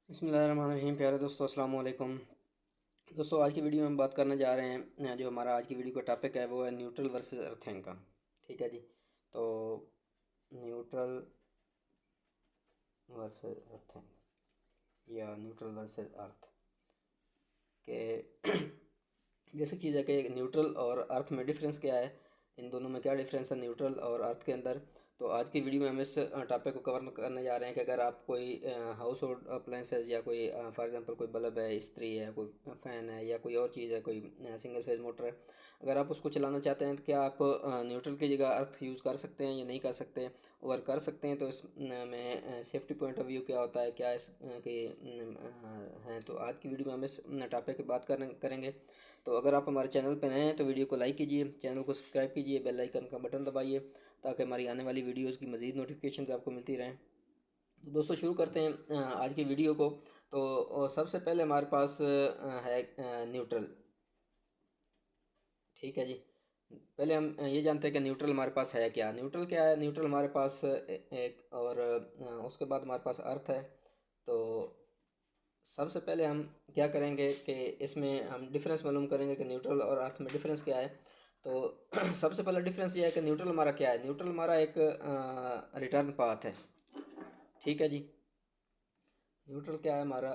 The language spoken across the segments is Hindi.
बिस्मिल्लाहिर्रहमानिर्रहीम। प्यारे दोस्तों, अस्सलाम वालेकुम। दोस्तों, आज की वीडियो में हम बात करने जा रहे हैं, जो हमारा आज की वीडियो का टॉपिक है वो है न्यूट्रल वर्सेस अर्थिंग का। ठीक है जी। तो न्यूट्रल वर्सेस अर्थिंग या न्यूट्रल वर्सेस अर्थ के बेसिक चीज़ है कि न्यूट्रल और अर्थ में डिफरेंस क्या है, इन दोनों में क्या डिफरेंस है न्यूट्रल और अर्थ के अंदर। तो आज की वीडियो में हम इस टॉपिक को कवर करने जा रहे हैं कि अगर आप कोई हाउस होल्ड अप्लाइंसेस या कोई फॉर एग्जांपल कोई बल्ब है, इस्त्री है, कोई फ़ैन है या कोई और चीज़ है, कोई सिंगल फेज मोटर है, अगर आप उसको चलाना चाहते हैं तो क्या आप न्यूट्रल की जगह अर्थ यूज़ कर सकते हैं या नहीं कर सकते। अगर कर सकते हैं तो इसमें सेफ्टी पॉइंट ऑफ व्यू क्या होता है, क्या इस के हैं। तो आज की वीडियो में हम इस टॉपिक की बात करेंगे। तो अगर आप हमारे चैनल पर नए हैं तो वीडियो को लाइक कीजिए, चैनल को सब्सक्राइब कीजिए, बेल आइकन का बटन दबाइए ताकि हमारी आने वाली वीडियोज़ की मज़ीद नोटिफिकेशन आपको मिलती रहें। तो दोस्तों, शुरू करते हैं आज की वीडियो को। तो सबसे पहले हमारे पास है न्यूट्रल। ठीक है जी। पहले हम ये जानते हैं कि न्यूट्रल हमारे पास है क्या। न्यूट्रल क्या है? न्यूट्रल हमारे पास एक और उसके बाद हमारे पास अर्थ है। तो सबसे पहले हम क्या करेंगे कि इसमें हम डिफरेंस मालूम करेंगे कि न्यूट्रल और अर्थ में डिफरेंस क्या है। तो सबसे पहला डिफरेंस ये है कि न्यूट्रल हमारा क्या है। न्यूट्रल हमारा एक रिटर्न पाथ है। ठीक है जी। न्यूट्रल क्या है? हमारा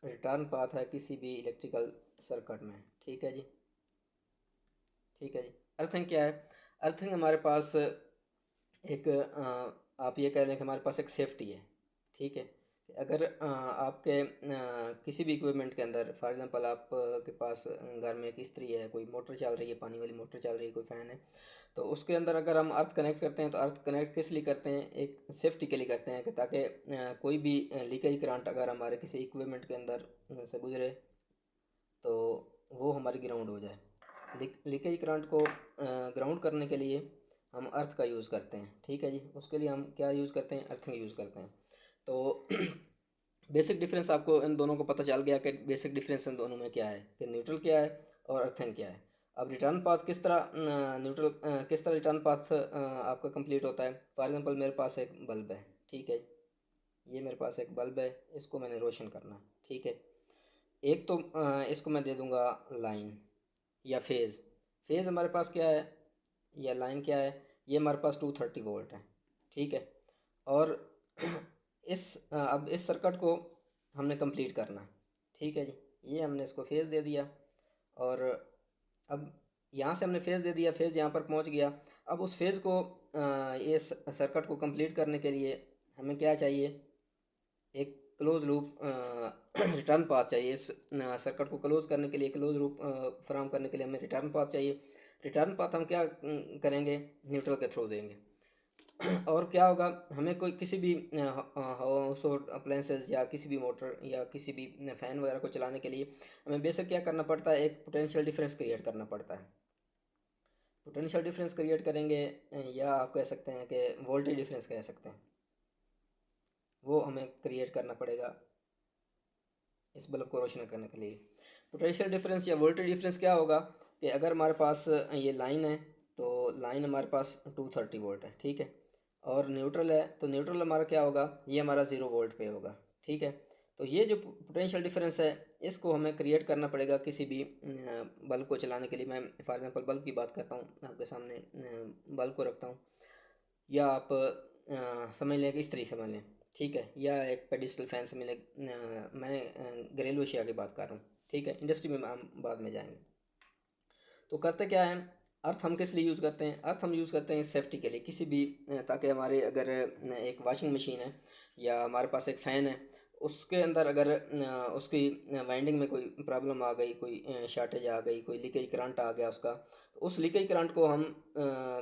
रिटर्न पाथ है किसी भी इलेक्ट्रिकल सर्किट में। ठीक है जी। ठीक है जी। अर्थिंग क्या है? अर्थिंग हमारे पास एक आप ये कह लें कि हमारे पास एक सेफ्टी है। ठीक है। अगर आपके किसी भी इक्विपमेंट के अंदर फॉर एग्जांपल आप के पास घर में एक इस्त्री है, कोई मोटर चल रही है, पानी वाली मोटर चल रही है, कोई फ़ैन है, तो उसके अंदर अगर हम अर्थ कनेक्ट करते हैं तो अर्थ कनेक्ट किस लिए करते हैं? एक सेफ्टी के लिए करते हैं कि ताकि कोई भी लीकेज करंट अगर हमारे किसी इक्विपमेंट के अंदर से गुजरे तो वो हमारी ग्राउंड हो जाए। लीकेज करंट को ग्राउंड करने के लिए हम अर्थ का यूज़ करते हैं। ठीक है जी। उसके लिए हम क्या यूज़ करते हैं? अर्थिंग यूज़ करते हैं। तो बेसिक डिफरेंस आपको इन दोनों को पता चल गया कि बेसिक डिफरेंस इन दोनों में क्या है, कि न्यूट्रल क्या है और अर्थिंग क्या है। अब रिटर्न पाथ किस तरह न्यूट्रल किस तरह रिटर्न पाथ आपका कंप्लीट होता है। फॉर एग्जांपल मेरे पास एक बल्ब है। ठीक है। ये मेरे पास एक बल्ब है, इसको मैंने रोशन करना है। ठीक है। एक तो इसको मैं दे दूंगा लाइन या फेज़। फेज़ हमारे पास क्या है या लाइन क्या है? ये हमारे पास 230 वोल्ट है। ठीक है। और अब इस सर्किट को हमने कंप्लीट करना है। ठीक है जी। ये हमने इसको फेज़ दे दिया और अब यहाँ से हमने फेज़ दे दिया, फेज़ यहाँ पर पहुँच गया। अब उस फेज़ को इस सर्किट को कंप्लीट करने के लिए हमें क्या चाहिए? एक क्लोज लूप रिटर्न पाथ चाहिए। इस सर्किट को क्लोज करने के लिए, क्लोज लूप फराहम करने के लिए हमें रिटर्न पाथ चाहिए। रिटर्न पाथ हम क्या करेंगे? न्यूट्रल के थ्रू देंगे। और क्या होगा? हमें कोई किसी भी हाउस होल्ड अप्लाइंसेस या किसी भी मोटर या किसी भी फ़ैन वगैरह को चलाने के लिए हमें बेसिक क्या करना पड़ता है? एक पोटेंशियल डिफरेंस क्रिएट करना पड़ता है। पोटेंशियल डिफरेंस क्रिएट करेंगे या आप कह सकते हैं कि वोल्टेज डिफरेंस कह सकते हैं, वो हमें क्रिएट करना पड़ेगा इस बल्ब को रोशन करने के लिए। पोटेंशियल डिफरेंस या वोल्टेज डिफरेंस क्या होगा कि अगर हमारे पास ये लाइन है तो लाइन हमारे पास 230 वोल्ट है। ठीक है। और न्यूट्रल है तो न्यूट्रल हमारा क्या होगा? ये हमारा 0 वोल्ट पे होगा। ठीक है। तो ये जो पोटेंशियल डिफरेंस है इसको हमें क्रिएट करना पड़ेगा किसी भी बल्ब को चलाने के लिए। मैं फॉर एग्जांपल बल्ब की बात करता हूँ, आपके सामने बल्ब को रखता हूँ, या आप समझ लें कि इस्त्री समझ लें। ठीक है। या एक पेडिस्टल फैन समझ लें। मैं घरेलू अशिया की बात कर रहा हूँ। ठीक है। इंडस्ट्री में हम बाद में जाएंगे। तो करते क्या है? अर्थ हम किस लिए यूज़ करते हैं? अर्थ हम यूज़ करते हैं सेफ्टी के लिए, किसी भी ताकि हमारे अगर एक वॉशिंग मशीन है या हमारे पास एक फ़ैन है, उसके अंदर अगर उसकी वाइंडिंग में कोई प्रॉब्लम आ गई, कोई शॉर्टेज आ गई, कोई लीकेज करंट आ गया उसका, तो उस लीकेज करंट को हम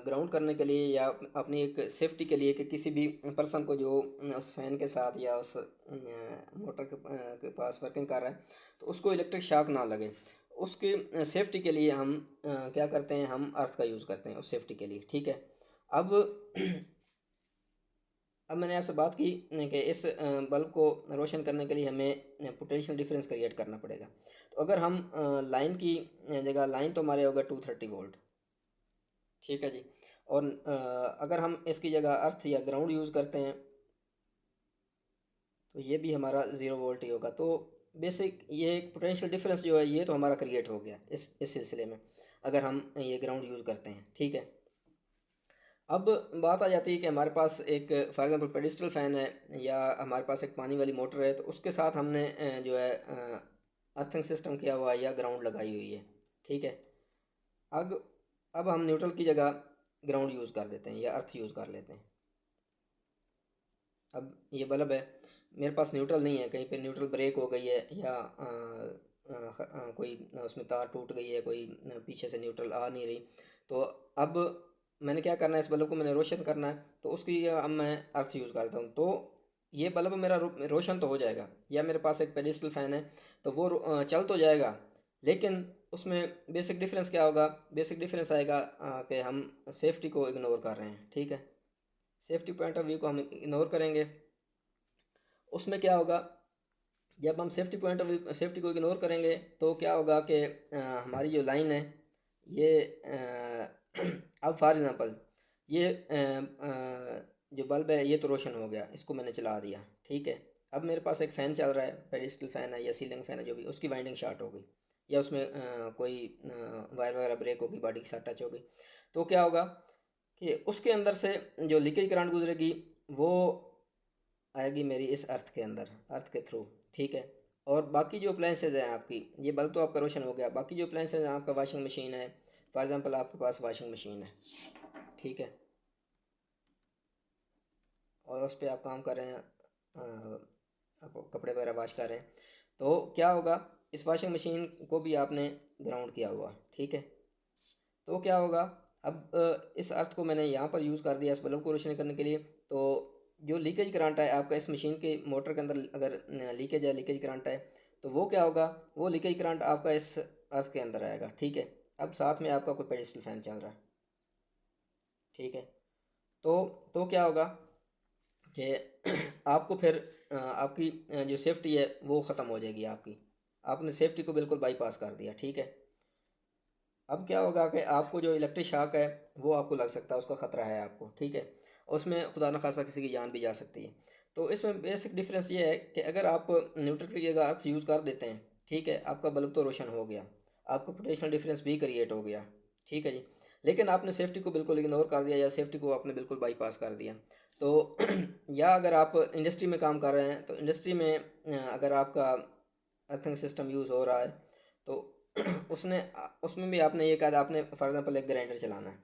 ग्राउंड करने के लिए या अपनी एक सेफ्टी के लिए कि किसी भी पर्सन को जो उस फ़ैन के साथ या उस मोटर के पास वर्किंग कर रहा है तो उसको इलेक्ट्रिक शॉक ना लगे, उसकी सेफ्टी के लिए हम क्या करते हैं? हम अर्थ का यूज़ करते हैं उस सेफ्टी के लिए। ठीक है। अब अब मैंने आपसे बात की कि इस बल्ब को रोशन करने के लिए हमें पोटेंशियल डिफरेंस क्रिएट करना पड़ेगा। तो अगर हम लाइन की जगह, लाइन तो हमारे होगा 230 वोल्ट। ठीक है जी। और अगर हम इसकी जगह अर्थ या ग्राउंड यूज़ करते हैं तो ये भी हमारा 0 वोल्ट ही होगा। तो बेसिक ये एक पोटेंशियल डिफरेंस जो है ये तो हमारा क्रिएट हो गया इस सिलसिले में, अगर हम ये ग्राउंड यूज़ करते हैं, ठीक है। अब बात आ जाती है कि हमारे पास एक फॉर एग्जांपल पेडिस्टल फ़ैन है या हमारे पास एक पानी वाली मोटर है, तो उसके साथ हमने जो है अर्थिंग सिस्टम किया हुआ है या ग्राउंड लगाई हुई है, ठीक है। अब अब हम न्यूट्रल की जगह ग्राउंड यूज़ कर देते हैं या अर्थ यूज़ कर लेते हैं। अब ये बल्ब है, मेरे पास न्यूट्रल नहीं है, कहीं पे न्यूट्रल ब्रेक हो गई है या कोई उसमें तार टूट गई है, कोई पीछे से न्यूट्रल आ नहीं रही, तो अब मैंने क्या करना है, इस बल्ब को मैंने रोशन करना है, तो उसकी अब मैं अर्थ यूज़ करता हूँ, तो ये बल्ब मेरा रोशन तो हो जाएगा। या मेरे पास एक पेडिस्टल फ़ैन है, तो वो चल तो जाएगा, लेकिन उसमें बेसिक डिफरेंस क्या होगा, बेसिक डिफरेंस आएगा कि हम सेफ्टी को इग्नोर कर रहे हैं, ठीक है। सेफ्टी पॉइंट ऑफ व्यू को हम इग्नोर करेंगे, उसमें क्या होगा, जब हम safety point of view safety को इग्नोर करेंगे तो क्या होगा कि हमारी जो लाइन है ये अब फॉर एग्ज़ाम्पल ये जो बल्ब है ये तो रोशन हो गया, इसको मैंने चला दिया, ठीक है। अब मेरे पास एक फ़ैन चल रहा है, पेडिस्टल फ़ैन है या सीलिंग फ़ैन है, जो भी, उसकी वाइंडिंग शॉर्ट हो गई या उसमें कोई वायर वगैरह ब्रेक होगी, बॉडी के साथ टच हो गई, तो क्या होगा कि उसके अंदर से जो लीकेज करंट गुजरेगी वो आएगी मेरी इस अर्थ के अंदर, अर्थ के थ्रू, ठीक है। और बाकी जो अप्लाइंसेज हैं आपकी, ये बल्ब तो आपका रोशन हो गया, बाकी जो अप्लाइंसेज हैं आपका, वाशिंग मशीन है फॉर एग्जांपल, आपके पास वाशिंग मशीन है, ठीक है, और उस पर आप काम कर रहे हैं, आप कपड़े वगैरह वॉश कर रहे हैं, तो क्या होगा, इस वाशिंग मशीन को भी आपने ग्राउंड किया हुआ, ठीक है। तो क्या होगा, अब इस अर्थ को मैंने यहाँ पर यूज़ कर दिया इस बल्ब को रोशन करने के लिए, तो जो लीकेज करंट है आपका इस मशीन के मोटर के अंदर, अगर लीकेज है, लीकेज करंट है, तो वो क्या होगा, वो लीकेज करंट आपका इस अर्थ के अंदर आएगा, ठीक है। अब साथ में आपका कोई पेडिस्टल फैन चल रहा है, ठीक है। तो तो क्या होगा कि आपको फिर आपकी जो सेफ्टी है वो ख़त्म हो जाएगी आपकी, आपने सेफ्टी को बिल्कुल बाईपास कर दिया, ठीक है। अब क्या होगा कि आपको जो इलेक्ट्रिक शॉक है वो आपको लग सकता है, उसका ख़तरा है आपको, ठीक है। उसमें खुदा न खासा किसी की जान भी जा सकती है। तो इसमें बेसिक डिफरेंस ये है कि अगर आप न्यूट्रल की जगह अर्थ यूज़ कर देते हैं, ठीक है, आपका बल्ब तो रोशन हो गया, आपका पोटेंशियल डिफरेंस भी क्रिएट हो गया, ठीक है जी। लेकिन आपने सेफ्टी को बिल्कुल इग्नोर कर दिया या सेफ्टी को आपने बिल्कुल बाईपास कर दिया, तो या अगर आप इंडस्ट्री में काम कर रहे हैं, तो इंडस्ट्री में अगर आपका अर्थिंग सिस्टम यूज़ हो रहा है, तो उसने उसमें भी आपने ये कहा, आपने फॉर एग्जांपल एक ग्राइंडर चलाना है,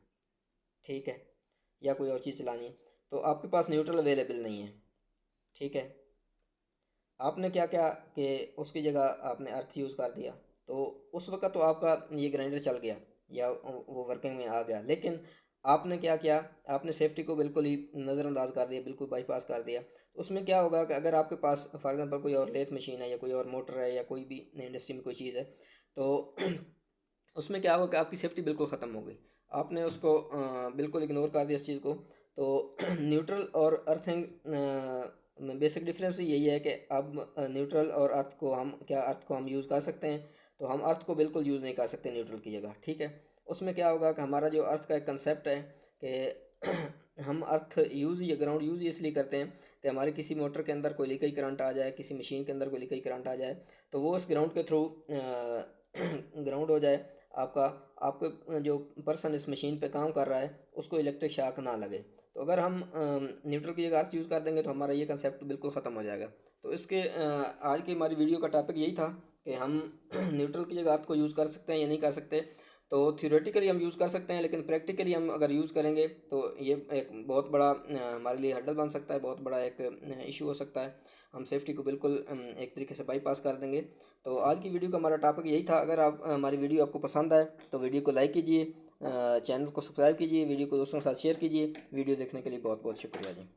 ठीक है, या कोई और चीज़ चलानी है, तो आपके पास न्यूट्रल अवेलेबल नहीं है, ठीक है। आपने क्या क्या कि उसकी जगह आपने अर्थ यूज़ कर दिया, तो उस वक्त तो आपका ये ग्राइंडर चल गया या वो वर्किंग में आ गया, लेकिन आपने क्या किया, आपने सेफ्टी को बिल्कुल ही नज़रअंदाज कर दिया, बिल्कुल बाईपास कर दिया। तो उसमें क्या होगा कि अगर आपके पास फॉर एग्जांपल कोई और लेथ मशीन है या कोई और मोटर है या कोई भी इंडस्ट्री में कोई चीज़ है, तो उसमें क्या होगा कि आपकी सेफ्टी बिल्कुल ख़त्म हो गई, आपने उसको बिल्कुल इग्नोर कर दिया इस चीज़ को। तो न्यूट्रल और अर्थिंग बेसिक डिफरेंस यही है कि अब न्यूट्रल और अर्थ को हम क्या, अर्थ को हम यूज़ कर सकते हैं, तो हम अर्थ को बिल्कुल यूज़ नहीं कर सकते न्यूट्रल की जगह, ठीक है। उसमें क्या होगा कि हमारा जो अर्थ का एक कंसेप्ट है कि हम अर्थ यूज़ या ग्राउंड यूज़ इसलिए करते हैं कि हमारे किसी मोटर के अंदर कोई लीकेज करंट आ जाए, किसी मशीन के अंदर कोई लीकेज करंट आ जाए, तो वो उस ग्राउंड के थ्रू ग्राउंड हो जाए, आपका आपके जो पर्सन इस मशीन पे काम कर रहा है उसको इलेक्ट्रिक शॉक ना लगे। तो अगर हम न्यूट्रल की जगह अर्थ यूज़ कर देंगे तो हमारा ये कंसेप्ट बिल्कुल ख़त्म हो जाएगा। तो इसके आज की हमारी वीडियो का टॉपिक यही था कि हम न्यूट्रल की जगह अर्थ को यूज़ कर सकते हैं या नहीं कर सकते। तो थ्योरेटिकली हम यूज़ कर सकते हैं, लेकिन प्रैक्टिकली हम अगर यूज़ करेंगे तो ये एक बहुत बड़ा हमारे लिए हर्डल बन सकता है, बहुत बड़ा एक इशू हो सकता है। हम सेफ्टी को बिल्कुल एक तरीके से बाईपास कर देंगे। तो आज की वीडियो का हमारा टॉपिक यही था। अगर आप हमारी वीडियो आपको पसंद आए तो वीडियो को लाइक कीजिए, चैनल को सब्सक्राइब कीजिए, वीडियो को दोस्तों के साथ शेयर कीजिए। वीडियो देखने के लिए बहुत बहुत शुक्रिया जी।